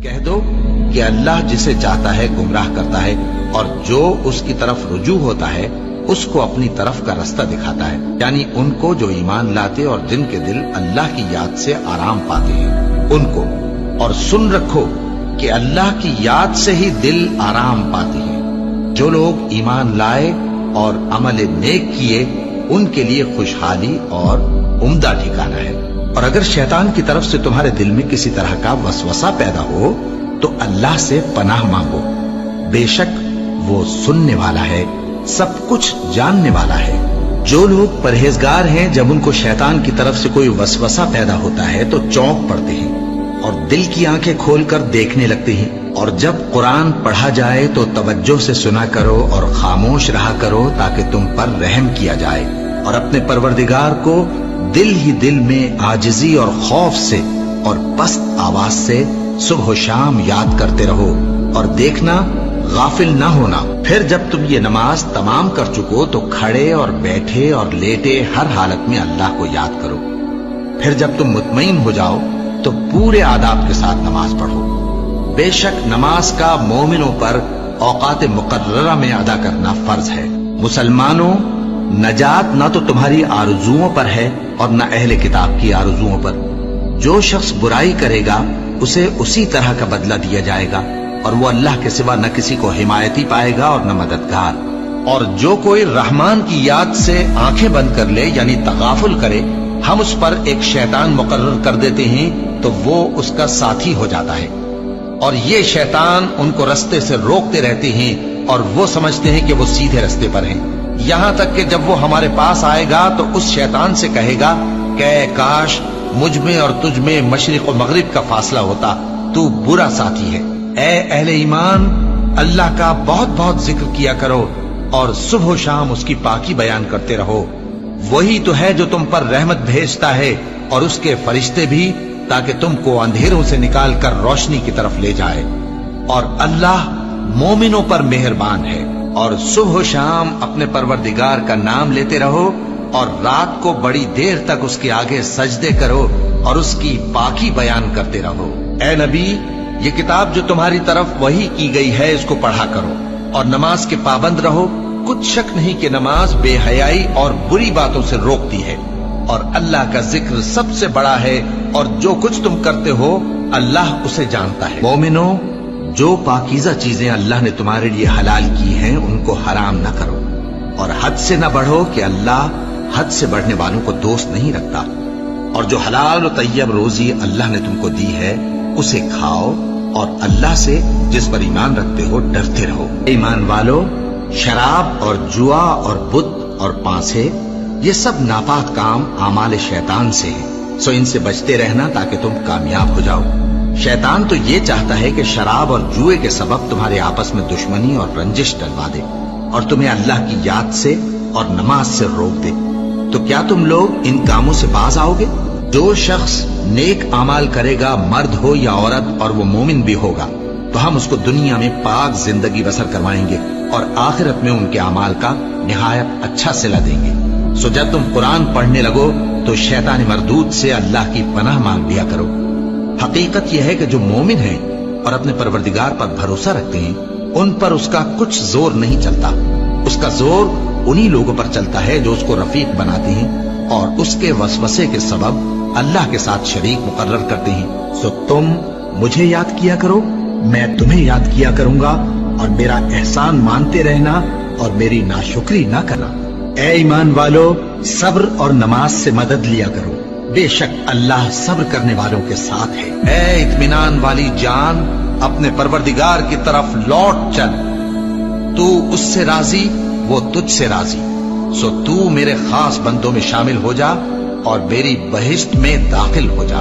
کہہ دو کہ اللہ جسے چاہتا ہے گمراہ کرتا ہے اور جو اس کی طرف رجوع ہوتا ہے اس کو اپنی طرف کا رستہ دکھاتا ہے، یعنی ان کو جو ایمان لاتے اور جن کے دل اللہ کی یاد سے آرام پاتے ہیں ان کو۔ اور سن رکھو کہ اللہ کی یاد سے ہی دل آرام پاتے ہیں۔ جو لوگ ایمان لائے اور عمل نیک کیے ان کے لیے خوشحالی اور عمدہ ٹھکانہ ہے۔ اور اگر شیطان کی طرف سے تمہارے دل میں کسی طرح کا وسوسہ پیدا ہو تو اللہ سے پناہ مانگو، بے شک وہ سننے والا ہے، سب کچھ جاننے والا ہے۔ جو لوگ پرہیزگار ہیں جب ان کو شیطان کی طرف سے کوئی وسوسہ پیدا ہوتا ہے تو چونک پڑتے ہیں اور دل کی آنکھیں کھول کر دیکھنے لگتے ہیں، اور جب قرآن پڑھا جائے تو توجہ سے سنا کرو اور خاموش رہا کرو تاکہ تم پر رحم کیا جائے، اور اپنے پروردگار کو دل ہی دل میں عاجزی اور خوف سے اور پست آواز سے صبح و شام یاد کرتے رہو، اور دیکھنا غافل نہ ہونا۔ پھر جب تم یہ نماز تمام کر چکو تو کھڑے اور بیٹھے اور لیٹے ہر حالت میں اللہ کو یاد کرو۔ پھر جب تم مطمئن ہو جاؤ تو پورے آداب کے ساتھ نماز پڑھو۔ بے شک نماز کا مومنوں پر اوقات مقررہ میں ادا کرنا فرض ہے۔ مسلمانوں، نجات نہ تو تمہاری آرزوؤں پر ہے اور نہ اہل کتاب کی آرزوؤں پر۔ جو شخص برائی کرے گا اسے اسی طرح کا بدلہ دیا جائے گا، اور وہ اللہ کے سوا نہ کسی کو حمایتی پائے گا اور نہ مددگار۔ اور جو کوئی رحمان کی یاد سے آنکھیں بند کر لے یعنی تغافل کرے، ہم اس پر ایک شیطان مقرر کر دیتے ہیں تو وہ اس کا ساتھی ہو جاتا ہے، اور یہ شیطان ان کو رستے سے روکتے رہتے ہیں اور وہ سمجھتے ہیں کہ وہ سیدھے رستے پر ہیں، یہاں تک کہ جب وہ ہمارے پاس آئے گا تو اس شیطان سے کہے گا کہ کاش مجھ میں اور تجھ میں مشرق و مغرب کا فاصلہ ہوتا، تو برا ساتھی ہے۔ اے اہل ایمان، اللہ کا بہت بہت ذکر کیا کرو اور صبح و شام اس کی پاکی بیان کرتے رہو۔ وہی تو ہے جو تم پر رحمت بھیجتا ہے اور اس کے فرشتے بھی، تاکہ تم کو اندھیروں سے نکال کر روشنی کی طرف لے جائے۔ اور اللہ مومنوں پر مہربان ہے۔ اور صبح و شام اپنے پروردگار کا نام لیتے رہو، اور رات کو بڑی دیر تک اس کے آگے سجدے کرو اور اس کی پاکی بیان کرتے رہو۔ اے نبی، یہ کتاب جو تمہاری طرف وحی کی گئی ہے اس کو پڑھا کرو اور نماز کے پابند رہو۔ کچھ شک نہیں کہ نماز بے حیائی اور بری باتوں سے روکتی ہے، اور اللہ کا ذکر سب سے بڑا ہے، اور جو کچھ تم کرتے ہو اللہ اسے جانتا ہے۔ مومنو، جو پاکیزہ چیزیں اللہ نے تمہارے لیے حلال کی ہیں ان کو حرام نہ کرو، اور حد سے نہ بڑھو کہ اللہ حد سے بڑھنے والوں کو دوست نہیں رکھتا، اور جو حلال و طیب روزی اللہ نے تم کو دی ہے اسے کھاؤ، اور اللہ سے جس پر ایمان رکھتے ہو ڈرتے رہو۔ ایمان والو، شراب اور جوا اور بت اور پانسے یہ سب ناپاک کام اعمال شیطان سے ہیں، سو ان سے بچتے رہنا تاکہ تم کامیاب ہو جاؤ۔ شیطان تو یہ چاہتا ہے کہ شراب اور جوئے کے سبب تمہارے آپس میں دشمنی اور رنجش ڈلوا دے اور تمہیں اللہ کی یاد سے اور نماز سے روک دے۔ تو کیا تم لوگ ان کاموں سے باز آؤ گے؟ جو شخص نیک اعمال کرے گا، مرد ہو یا عورت، اور وہ مومن بھی ہوگا، تو ہم اس کو دنیا میں پاک زندگی بسر کروائیں گے اور آخرت میں ان کے اعمال کا نہایت اچھا صلہ دیں گے۔ سو جب تم قرآن پڑھنے لگو تو شیطان مردود سے اللہ کی پناہ مانگ لیا کرو۔ حقیقت یہ ہے کہ جو مومن ہیں اور اپنے پروردگار پر بھروسہ رکھتے ہیں ان پر اس کا کچھ زور نہیں چلتا۔ اس کا زور انہی لوگوں پر چلتا ہے جو اس کو رفیق بناتے ہیں اور اس کے وسوسے کے سبب اللہ کے ساتھ شریک مقرر کرتے ہیں۔ سو تم مجھے یاد کیا کرو، میں تمہیں یاد کیا کروں گا، اور میرا احسان مانتے رہنا اور میری ناشکری نہ کرنا۔ اے ایمان والو، صبر اور نماز سے مدد لیا کرو، بے شک اللہ صبر کرنے والوں کے ساتھ ہے۔ اے اطمینان والی جان، اپنے پروردگار کی طرف لوٹ چل، تو اس سے راضی وہ تجھ سے راضی، سو تو میرے خاص بندوں میں شامل ہو جا اور میری بہشت میں داخل ہو جا۔